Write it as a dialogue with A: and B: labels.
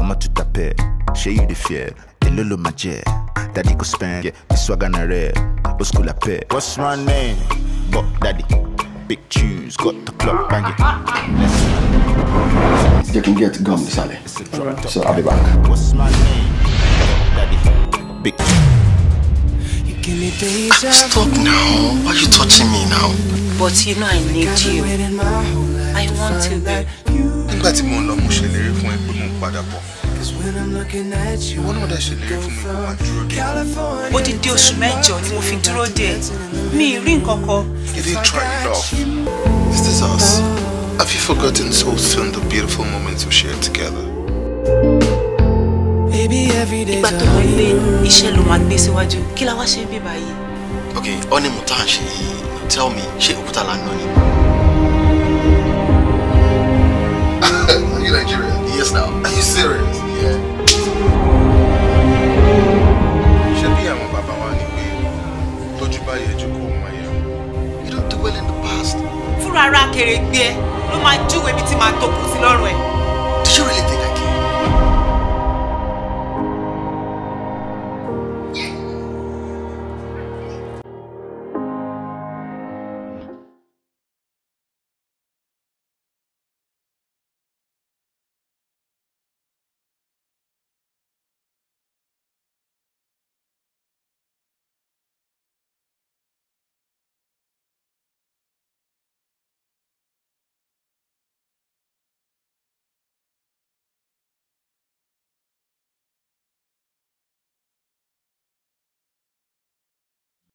A: Mama to tape, share you the fear. The lolo maje, daddy go spend. Yeah, the swag on a red, go school a pay. What's my name? Buck daddy. Big tunes, got the clock banging.
B: You can get gum, Sally. So I'll be back.
A: What's my name? Daddy. Big.
B: Stop now. Why are you touching me now?
C: But you know I need you. I want to be.
B: Nígbà tí mo ń lọ mo ṣèlérí fún ẹ pé mo ń padà bọ̀. Ìwọ náà dẹ̀ ṣèlérí fún mi pé máa dúró dè.
C: Odidi oṣù mẹ́jọ ni mo fi dúró dè. Mi ì rí nǹkan kan.
B: You didn't try enough. Is this us? Have you forgotten so soon the beautiful moments we shared together?
C: Ìgbà tó mọ̀ pé iṣẹ́ ló máa gbé síwájú, kí la wá ṣe bí báyìí?
B: Okay, ọ́nì mo tá à ń ṣe yìí. Tell me, ṣé òkúta là ń lọ ni? Are you Nigerian? Yes now. Are you serious? Yeah. Ṣé bí àwọn bàbá wa ní pé tójú bá yẹ jókòó ọmọ yẹn? You don't do well in the past.
C: Fúnra ara kèrè gbé ẹ ló máa júwèé bí tí máa tó kù sí lọ́rùn ẹ̀.